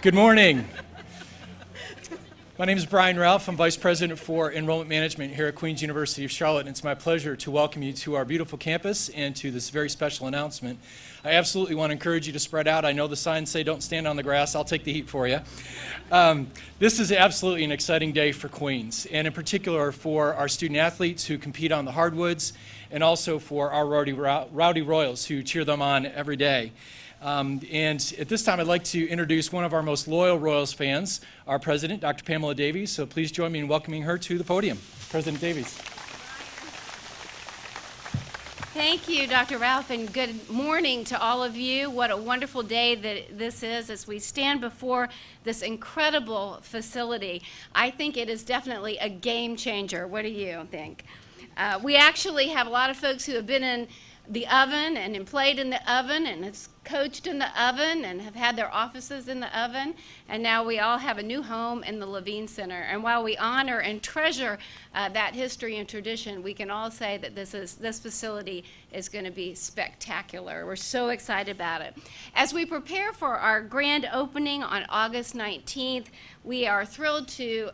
Good morning. My name is Brian Ralph. I'm Vice President for Enrollment Management here at Queen's University of Charlotte, and it's my pleasure to welcome you to our beautiful campus and to this very special announcement. I absolutely want to encourage you to spread out. I know the signs say don't stand on the grass. I'll take the heat for you. This is absolutely an exciting day for Queens, and in particular for our student athletes who compete on the hardwoods, and also for our Rowdy Royals who cheer them on every day. And at this time, I'd like to introduce one of our most loyal Royals fans, our president, Dr. Pamela Davies. So please join me in welcoming her to the podium. President Davies. Thank you, Dr. Ralph, and good morning to all of you. What a wonderful day that this is as we stand before this incredible facility. I think it is definitely a game changer. What do you think? We actually have a lot of folks who have been in the oven and played in the oven and have coached in the oven and have had their offices in the oven, and now we all have a new home in the Levine Center. And while we honor and treasure that history and tradition, we can all say that this facility is going to be spectacular. We're so excited about it. As we prepare for our grand opening on August 19th, we are thrilled to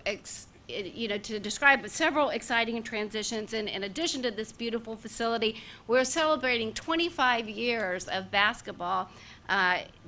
describe several exciting transitions. And in addition to this beautiful facility, we're celebrating 25 years of basketball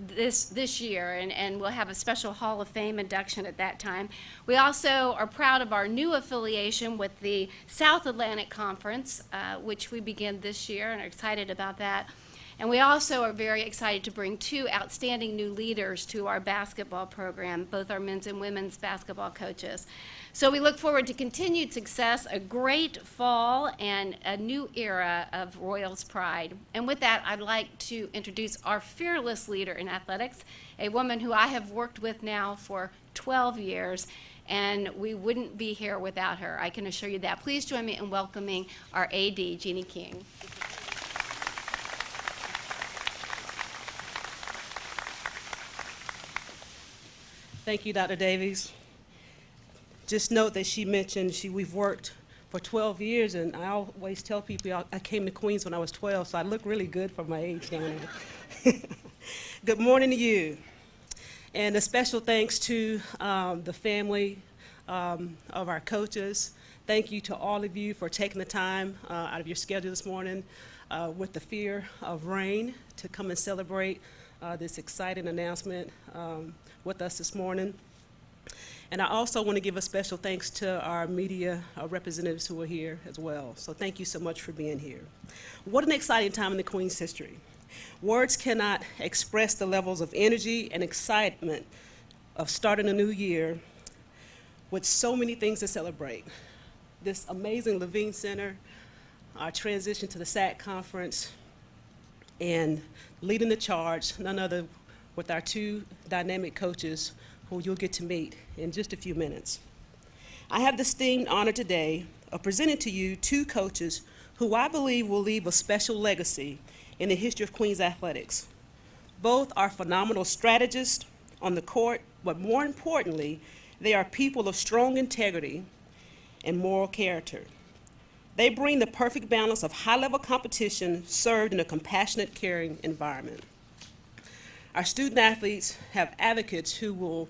this year, and we'll have a special Hall of Fame induction at that time. We also are proud of our new affiliation with the South Atlantic Conference, which we begin this year, and are excited about that. And we also are very excited to bring two outstanding new leaders to our basketball program, both our men's and women's basketball coaches. So we look forward to continued success, a great fall, and a new era of Royals pride. And with that, I'd like to introduce our fearless leader in athletics, a woman who I have worked with now for 12 years, and we wouldn't be here without her. I can assure you that. Please join me in welcoming our AD, Jeannie King. Thank you, Dr. Davies. Just note that she mentioned we've worked for 12 years, and I always tell people I came to Queens when I was 12, so I look really good for my age down there. Good morning to you. And a special thanks to the family of our coaches. Thank you to all of you for taking the time out of your schedule this morning with the fear of rain to come and celebrate this exciting announcement with us this morning. And I also want to give a special thanks to our media representatives who are here as well. So thank you so much for being here. What an exciting time in the Queen's history. Words cannot express the levels of energy and excitement of starting a new year with so many things to celebrate. This amazing Levine Center, our transition to the SAC conference, and leading the charge, none other with our two dynamic coaches who you'll get to meet in just a few minutes. I have the esteemed honor today of presenting to you two coaches who I believe will leave a special legacy in the history of Queens athletics. Both are phenomenal strategists on the court, but more importantly, they are people of strong integrity and moral character. They bring the perfect balance of high-level competition served in a compassionate, caring environment. Our student athletes have advocates who will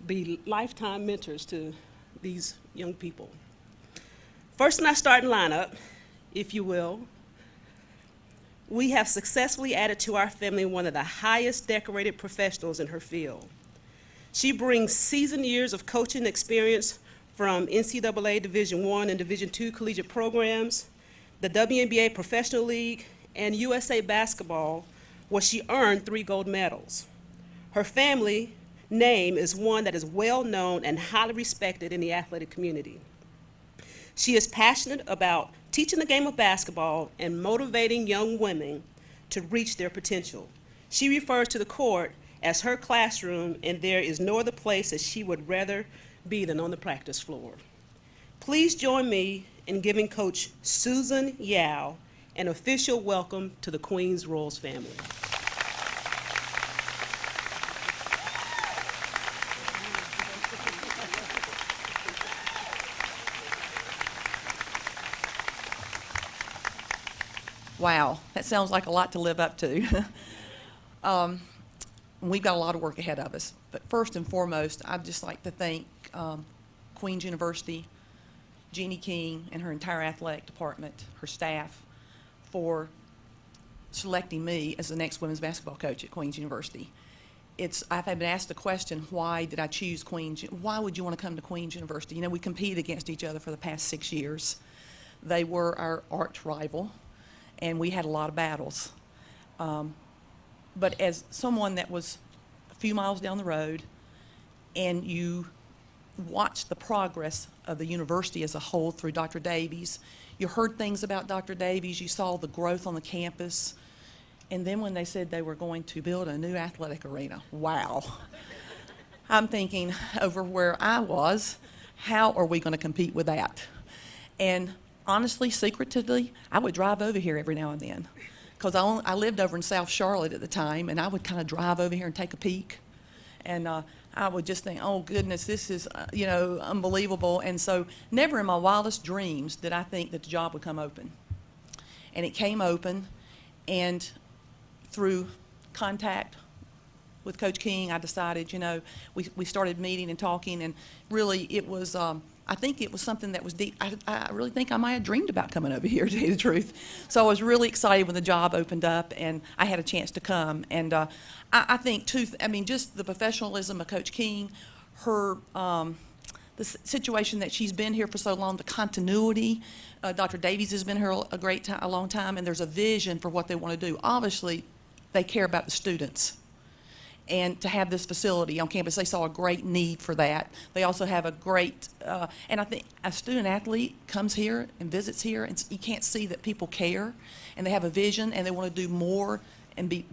be lifetime mentors to these young people. First in our starting lineup, if you will, we have successfully added to our family one of the highest decorated professionals in her field. She brings seasoned years of coaching experience from NCAA Division I and Division II collegiate programs, the WNBA Professional League, and USA Basketball, where she earned 3 gold medals. Her family name is one that is well known and highly respected in the athletic community. She is passionate about teaching the game of basketball and motivating young women to reach their potential. She refers to the court as her classroom, and there is no other place that she would rather be than on the practice floor. Please join me in giving Coach Susan Yao an official welcome to the Queens Royals family. Wow, that sounds like a lot to live up to. and we've got a lot of work ahead of us. But first and foremost, I'd just like to thank Queens University, Jeannie King, and her entire athletic department, her staff, for selecting me as the next women's basketball coach at Queens University. I've been asked the question, why did I choose Queens? Why would you want to come to Queens University? You know, we competed against each other for the past 6 years. They were our arch rival, and we had a lot of battles. But as someone that was a few miles down the road, and you watched the progress of the university as a whole through Dr. Davies, you heard things about Dr. Davies, you saw the growth on the campus, and then when they said they were going to build a new athletic arena, wow. I'm thinking over where I was, how are we going to compete with that? And honestly, secretively, I would drive over here every now and then, because I lived over in South Charlotte at the time, and I would kind of drive over here and take a peek. And I would just think, oh goodness, this is, unbelievable. And so never in my wildest dreams did I think that the job would come open. And it came open, and through contact with Coach King, I decided, we started meeting and talking, and really it was, I think it was something that was deep. I really think I might have dreamed about coming over here, to tell you the truth. So I was really excited when the job opened up and I had a chance to come. And I think, too, just the professionalism of Coach King, her, the situation that she's been here for so long, the continuity. Dr. Davies has been here a long time, and there's a vision for what they want to do. Obviously, they care about the students. And to have this facility on campus, they saw a great need for that. They also have a great, and I think a student athlete comes here and visits here, and you can't see that people care, and they have a vision, and they want to do more and be,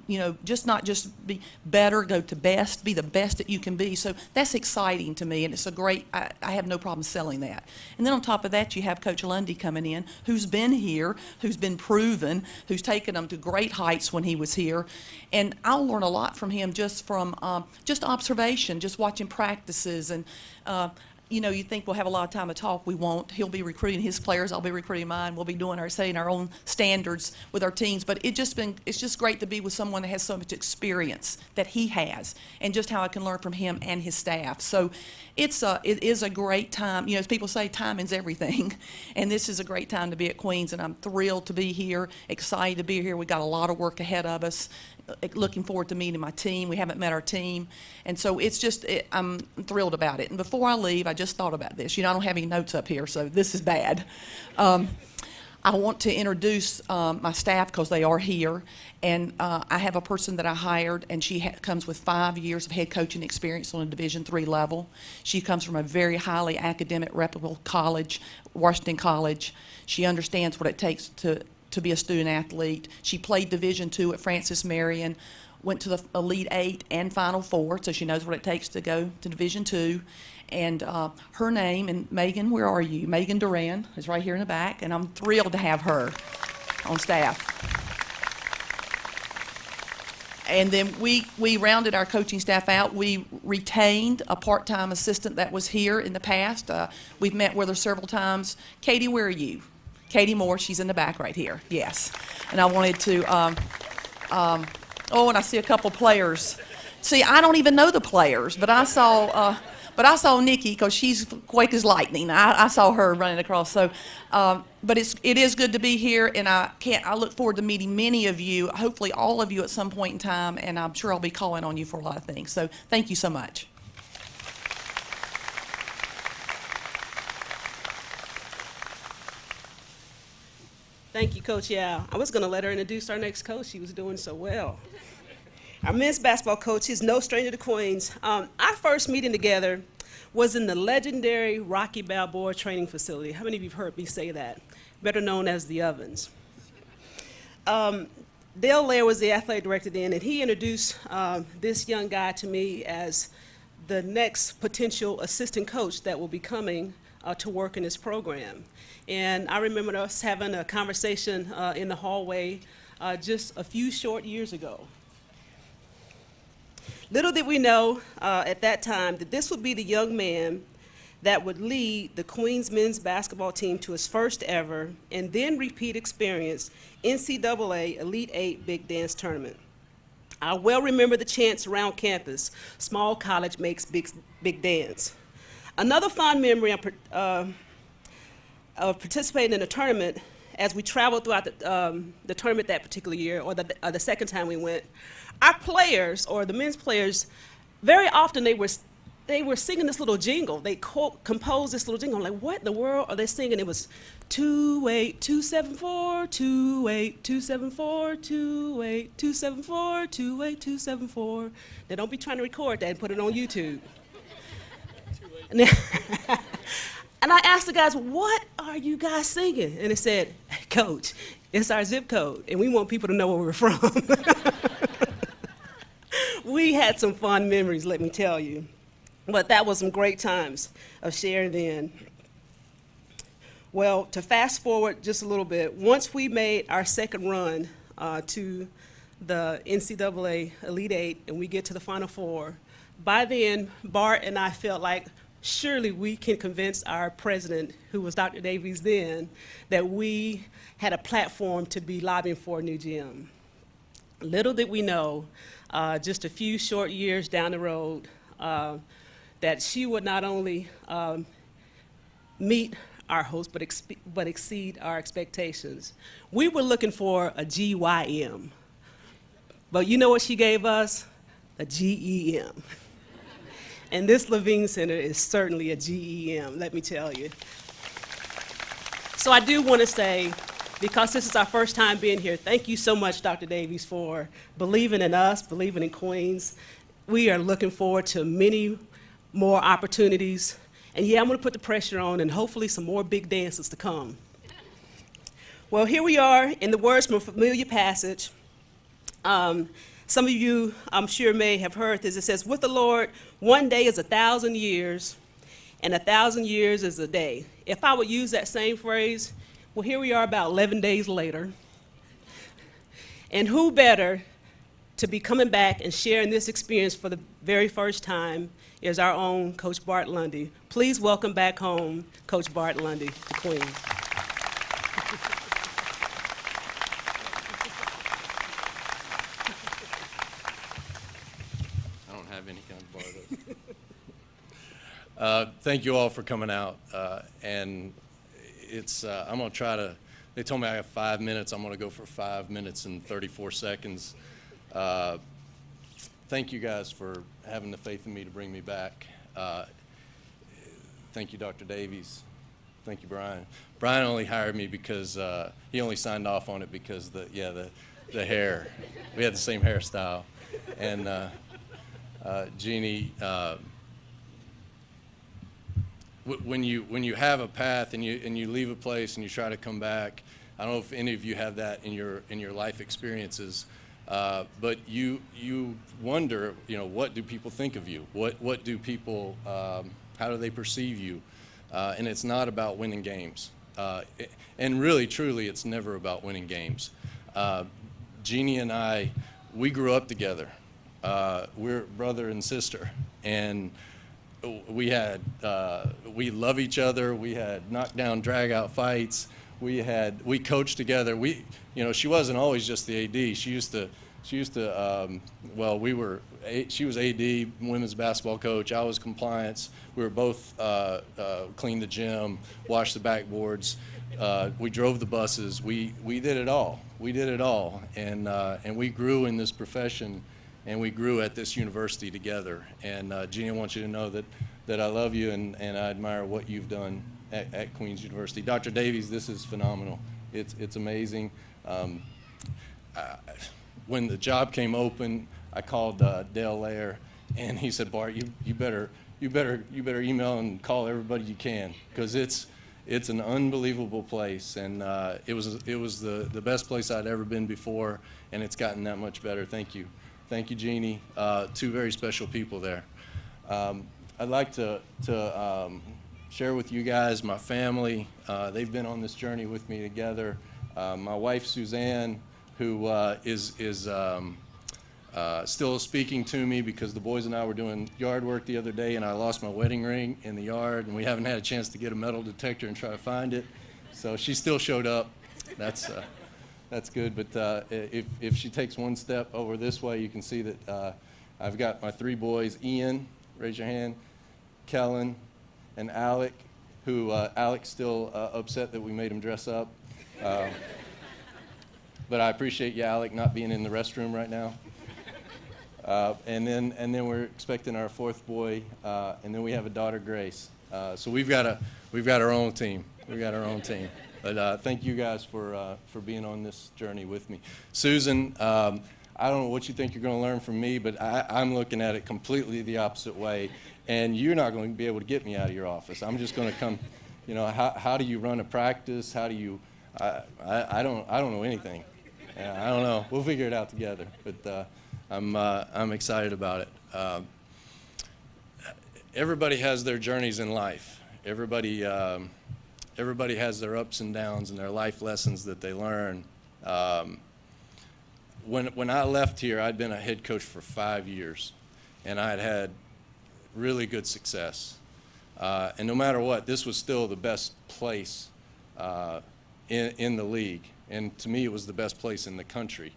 not just be better, go to best, be the best that you can be. So that's exciting to me, and it's a great, I have no problem selling that. And then on top of that, you have Coach Lundy coming in, who's been here, who's been proven, who's taken them to great heights when he was here. And I'll learn a lot from him just from just observation, just watching practices. And you think we'll have a lot of time to talk. We won't. He'll be recruiting his players. I'll be recruiting mine. We'll be setting our own standards with our teams. But it's just great to be with someone that has so much experience that he has, and just how I can learn from him and his staff. So it is a great time. As people say, timing's everything. And this is a great time to be at Queens, and I'm thrilled to be here, excited to be here. We got a lot of work ahead of us. Looking forward to meeting my team. We haven't met our team. And so I'm thrilled about it. And before I leave, I just thought about this. I don't have any notes up here, so this is bad. I want to introduce my staff because they are here. And I have a person that I hired, and she comes with 5 years of head coaching experience on a Division III level. She comes from a very highly academic, reputable college, Washington College. She understands what it takes to be a student athlete. She played Division II at Francis Marion, went to the Elite Eight and Final Four, so she knows what it takes to go to Division II. And her name, and Megan, where are you? Megan Duran is right here in the back, and I'm thrilled to have her on staff. And then we rounded our coaching staff out. We retained a part-time assistant that was here in the past. We've met with her several times. Katie, where are you? Katie Moore, she's in the back right here, yes. And I wanted to, and I see a couple players. See, I don't even know the players, but I saw Nikki, because she's quick as lightning. I saw her running across. So, but it is good to be here, and I look forward to meeting many of you, hopefully all of you at some point in time, and I'm sure I'll be calling on you for a lot of things. So thank you so much. Thank you, Coach Yao. I was going to let her introduce our next coach. She was doing so well. Our men's basketball coach is no stranger to Queens. Our first meeting together was in the legendary Rocky Balboa training facility. How many of you have heard me say that? Better known as the Ovens. Dale Lair was the athletic director then, and he introduced this young guy to me as the next potential assistant coach that will be coming to work in this program. And I remember us having a conversation in the hallway just a few short years ago. Little did we know at that time that this would be the young man that would lead the Queens men's basketball team to its first ever and then repeat experience NCAA Elite Eight Big Dance Tournament. I well remember the chants around campus, small college makes big dance. Another fond memory of participating in a tournament as we traveled throughout the tournament that particular year, or the second time we went, our players, or the men's players, very often they were singing this little jingle. They composed this little jingle. I'm like, what in the world are they singing? It was 28274, 28274, 28274, 28274. Now don't be trying to record that and put it on YouTube. And I asked the guys, what are you guys singing? And they said, hey, Coach, it's our zip code, and we want people to know where we're from. We had some fun memories, let me tell you. But that was some great times of sharing then. Well, to fast forward just a little bit, once we made our second run to the NCAA Elite Eight and we get to the Final Four, by then, Bart and I felt like surely we can convince our president, who was Dr. Davies then, that we had a platform to be lobbying for a new gym. Little did we know, just a few short years down the road, that she would not only meet our hopes, but exceed our expectations. We were looking for a GYM, but you know what she gave us? A GEM. And this Levine Center is certainly a GEM, let me tell you. So I do want to say, because this is our first time being here, thank you so much, Dr. Davies, for believing in us, believing in Queens. We are looking forward to many more opportunities. And yeah, I'm going to put the pressure on, and hopefully some more big dances to come. Well, here we are in the words from a familiar passage. Some of you, I'm sure, may have heard this. It says, with the Lord, one day is 1,000 years, and 1,000 years is a day. If I would use that same phrase, well, here we are about 11 days later. And who better to be coming back and sharing this experience for the very first time is our own Coach Bart Lundy. Please welcome back home Coach Bart Lundy to Queens. I don't have any kind of bar. Thank you all for coming out. And it's, I'm going to try to, they told me I have 5 minutes. I'm going to go for 5 minutes and 34 seconds. Thank you guys for having the faith in me to bring me back. Thank you, Dr. Davies. Thank you, Brian. Brian only hired me because he only signed off on it because the hair. We had the same hairstyle. And Jeannie, when you have a path and you leave a place and you try to come back, I don't know if any of you have that in your life experiences. But you wonder, what do people think of you? What do people, how do they perceive you? And it's not about winning games. And really, truly, it's never about winning games. Jeannie and I, we grew up together. We're brother and sister. And we love each other. We had knockdown, drag-out fights. We coached together. She wasn't always just the AD. She used to, she was AD, women's basketball coach. I was compliance. We were both cleaned the gym, washed the backboards. We drove the buses. We did it all. And we grew in this profession, and we grew at this university together. And Jeannie, I want you to know that I love you and I admire what you've done at Queens University. Dr. Davies, this is phenomenal. It's amazing. When the job came open, I called Dale Lair, and he said, Bart, you better email and call everybody you can, because it's an unbelievable place, and it was the best place I'd ever been before, and it's gotten that much better. Thank you, Jeannie. Two very special people there. I'd like to share with you guys my family. They've been on this journey with me together. My wife, Suzanne, who is still speaking to me because the boys and I were doing yard work the other day, and I lost my wedding ring in the yard, and we haven't had a chance to get a metal detector and try to find it. So she still showed up. That's That's good. But if she takes one step over this way, you can see that I've got my 3 boys, Ian, raise your hand, Kellen, and Alec, who Alec's still upset that we made him dress up. But I appreciate you, Alec, not being in the restroom right now. And then we're expecting our 4th boy, and then we have a daughter, Grace. So we've got our own team. We've got our own team. But thank you guys for being on this journey with me. Susan, I don't know what you think you're going to learn from me, but I'm looking at it completely the opposite way. And you're not going to be able to get me out of your office. I'm just going to come. You know, how do you run a practice? How do you? I don't know anything. I don't know. We'll figure it out together. But I'm excited about it. Everybody has their journeys in life. Everybody has their ups and downs and their life lessons that they learn. When I left here, I'd been a head coach for 5 years, and I had really good success. And no matter what, this was still the best place in the league. And to me, it was the best place in the country.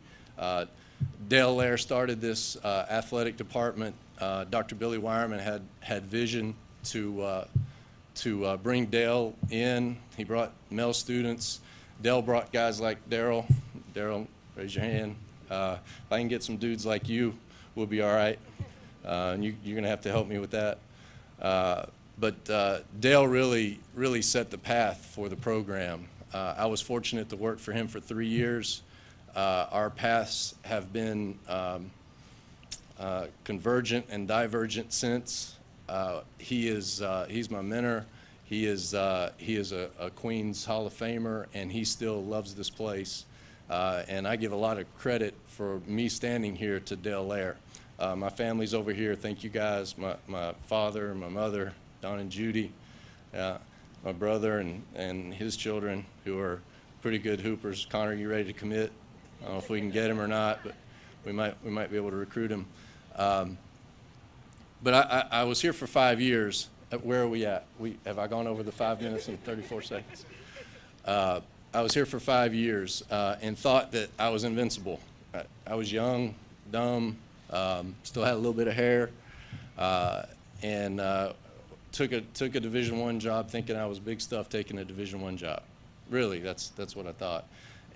Dale Lair started this athletic department. Dr. Billy Wireman had vision to bring Dale in. He brought male students. Dale brought guys like Daryl. Daryl, raise your hand. If I can get some dudes like you, we'll be all right. And you're going to have to help me with that. But Dale really set the path for the program. I was fortunate to work for him for 3 years. Our paths have been convergent and divergent since. He's my mentor. He is a Queens Hall of Famer, and he still loves this place. And I give a lot of credit for me standing here to Dale Lair. My family's over here. Thank you guys. My father, my mother, Don and Judy, my brother and his children, who are pretty good hoopers. Connor, you ready to commit? I don't know if we can get him or not, but we might be able to recruit him. But I was here for 5 years. Where are we at? Have I gone over the 5 minutes and 34 seconds? I was here for 5 years and thought that I was invincible. I was young, dumb, still had a little bit of hair, and took a Division I job thinking I was big stuff taking a Division I job. Really, that's what I thought.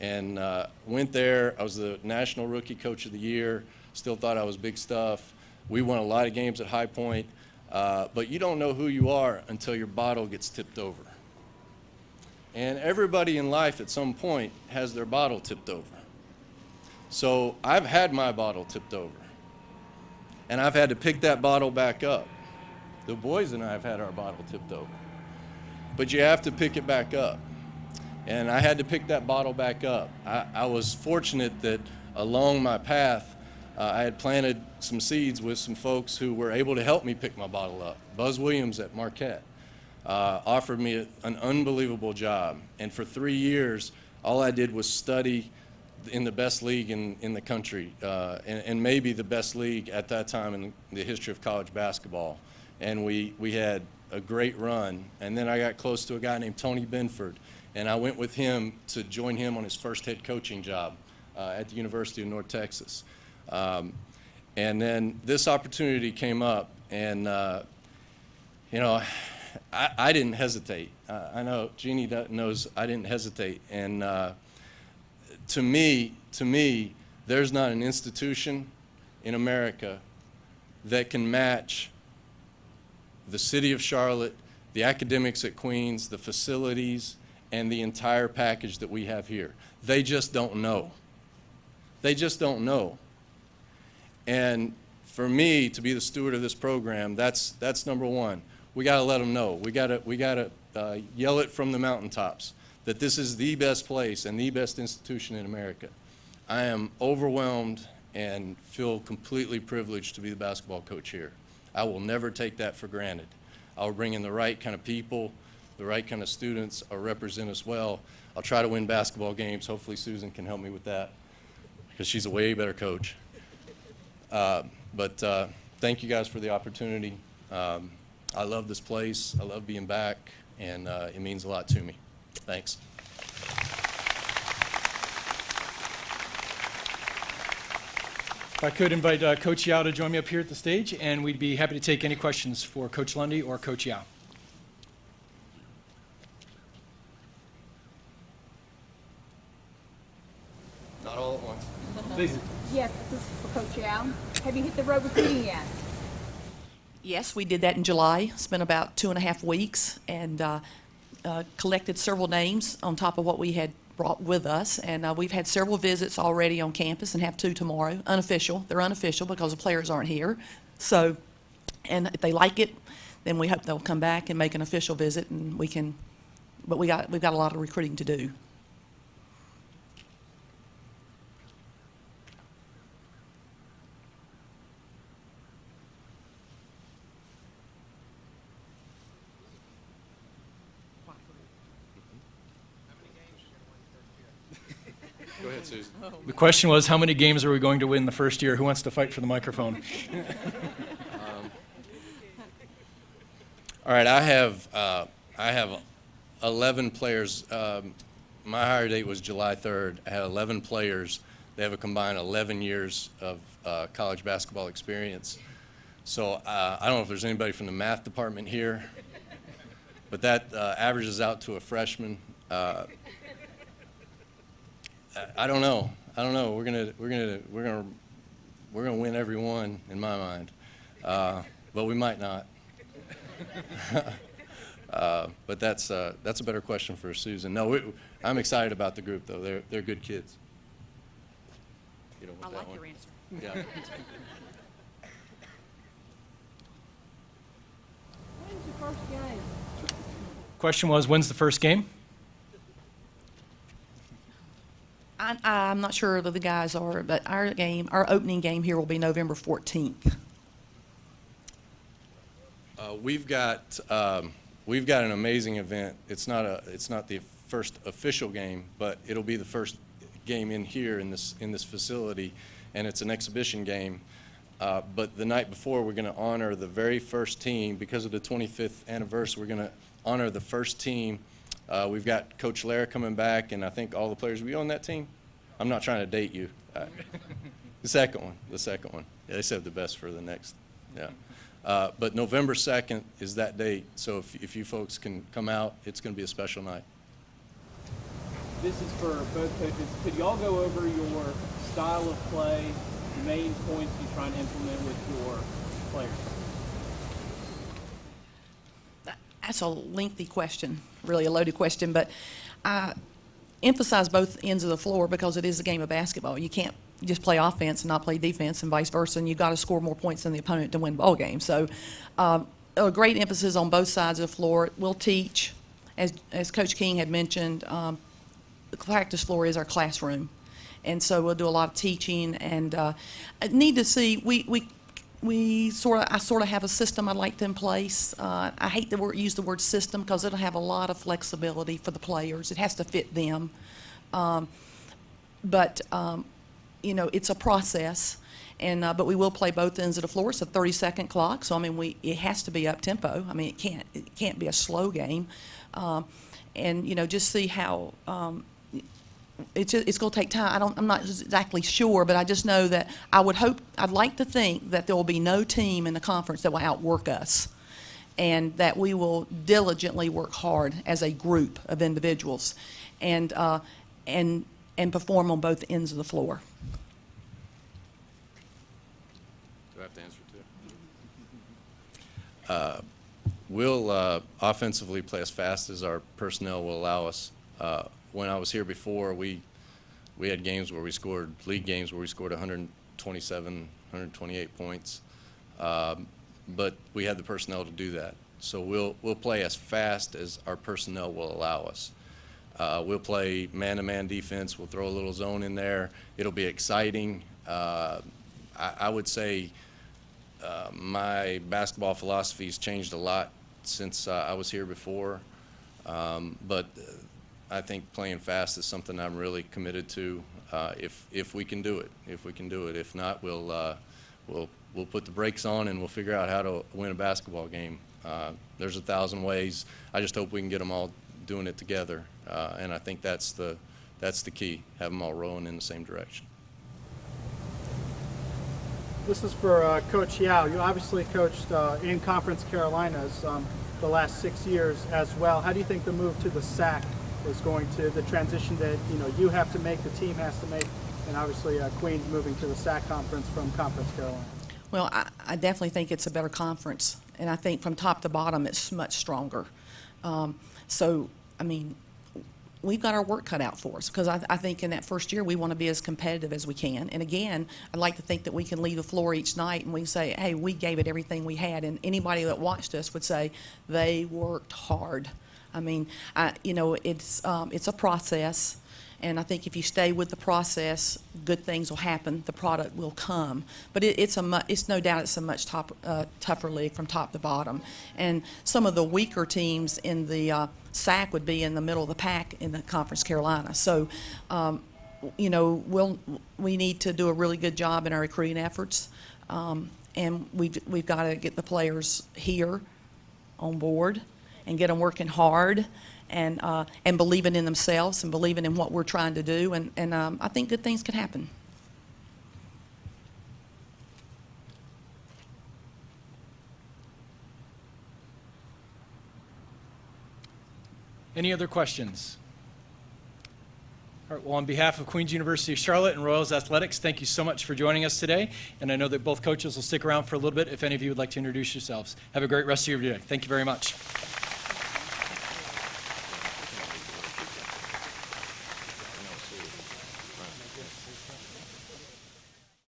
And went there. I was the National Rookie Coach of the Year. Still thought I was big stuff. We won a lot of games at High Point, but you don't know who you are until your bottle gets tipped over. And everybody in life at some point has their bottle tipped over. So I've had my bottle tipped over, and I've had to pick that bottle back up. The boys and I have had our bottle tipped over, but you have to pick it back up. And I had to pick that bottle back up. I was fortunate that along my path, I had planted some seeds with some folks who were able to help me pick my bottle up. Buzz Williams at Marquette offered me an unbelievable job. And for 3 years, all I did was study in the best league in the country, and maybe the best league at that time in the history of college basketball. And we had a great run. And then I got close to a guy named Tony Benford, and I went with him to join him on his first head coaching job at the University of North Texas. And then this opportunity came up, and I didn't hesitate. I know Jeannie knows I didn't hesitate. And to me, there's not an institution in America that can match the city of Charlotte, the academics at Queens, the facilities, and the entire package that we have here. They just don't know. They just don't know. And for me to be the steward of this program, that's number one. We got to let them know. We got to yell it from the mountaintops that this is the best place and the best institution in America. I am overwhelmed and feel completely privileged to be the basketball coach here. I will never take that for granted. I'll bring in the right kind of people, the right kind of students. I'll represent us well. I'll try to win basketball games. Hopefully Susan can help me with that because she's a way better coach. But thank you guys for the opportunity. I love this place. I love being back, and it means a lot to me. Thanks. If I could invite Coach Yao to join me up here at the stage, and we'd be happy to take any questions for Coach Lundy or Coach Yao. Not all at once. Please. Yes, this is for Coach Yao. Have you hit the road recruiting yet? Yes, we did that in July. Spent about 2.5 weeks and collected several names on top of what we had brought with us. And we've had several visits already on campus and have 2 tomorrow. Unofficial. They're unofficial because the players aren't here. So, and if they like it, then we hope they'll come back and make an official visit, and we can. But we've got a lot of recruiting to do. Go ahead, Susan. The question was, how many games are we going to win the first year? Who wants to fight for the microphone? All right, I have 11 players. My hire date was July 3rd. I had 11 players. They have a combined 11 years of college basketball experience. So I don't know if there's anybody from the math department here, but that averages out to a freshman. I don't know. We're gonna win every one in my mind, but we might not. But that's a better question for Susan. No, I'm excited about the group though. They're good kids. You don't want that one? answer. Yeah. When's your first game? Question was, when's the first game? I'm not sure that the guys are, but our opening game here will be November 14th. We've got an amazing event. It's not the first official game, but it'll be the first game in here in this facility, and it's an exhibition game. But the night before, we're going to honor the very first team because of the 25th anniversary. We're going to honor the first team. We've got Coach Lara coming back, and I think all the players will be on that team. I'm not trying to date you. The second one. Yeah, they saved the best for the next. Yeah. But November 2nd is that date, so if you folks can come out, it's going to be a special night. This is for both coaches. Could y'all go over your style of play, the main points you try and implement with your players? That's a lengthy question, really a loaded question, but I emphasize both ends of the floor because it is a game of basketball. You can't just play offense and not play defense and vice versa, and you've got to score more points than the opponent to win ball games. So a great emphasis on both sides of the floor. We'll teach, as Coach King had mentioned, the practice floor is our classroom. And so we'll do a lot of teaching, and I need to see, I sort of have a system I'd like to in place. I hate to use the word system because it'll have a lot of flexibility for the players. It has to fit them. But it's a process, and but we will play both ends of the floor. It's a 30-second clock, so I mean it has to be up tempo. I mean it can't be a slow game, and just see how. It's going to take time. I'm not exactly sure, but I just know that I'd like to think that there will be no team in the conference that will outwork us, and that we will diligently work hard as a group of individuals, and perform on both ends of the floor. Do I have to answer too? We'll offensively play as fast as our personnel will allow us. When I was here before, we had games where we scored, league games where we scored 127, 128 points, but we had the personnel to do that. So we'll play as fast as our personnel will allow us. We'll play man-to-man defense. We'll throw a little zone in there. It'll be exciting. I would say my basketball philosophy has changed a lot since I was here before, but I think playing fast is something I'm really committed to. If we can do it, if not, we'll put the brakes on and we'll figure out how to win a basketball game. There's 1,000 ways. I just hope we can get them all doing it together, and I think that's the key. Have them all rowing in the same direction. This is for Coach Yao. You obviously coached in Conference Carolinas the last 6 years as well. How do you think the move to the SAC is going to, the transition that you have to make, the team has to make, and obviously Queens moving to the SAC conference from Conference Carolina? Well, I definitely think it's a better conference, and I think from top to bottom it's much stronger. I mean, we've got our work cut out for us, because I think in that first year we want to be as competitive as we can. And again, I'd like to think that we can leave the floor each night and we say, hey, we gave it everything we had, and anybody that watched us would say they worked hard. I mean, it's a process. And I think if you stay with the process, good things will happen. The product will come. But it's no doubt it's a much tougher league from top to bottom. And some of the weaker teams in the SAC would be in the middle of the pack in the Conference Carolina. So, we need to do a really good job in our recruiting efforts, and we've got to get the players here on board and get them working hard. And believing in themselves and believing in what we're trying to do. And I think good things can happen. Any other questions? All right, well, on behalf of Queens University of Charlotte and Royals Athletics, thank you so much for joining us today. And I know that both coaches will stick around for a little bit if any of you would like to introduce yourselves. Have a great rest of your day. Thank you very much.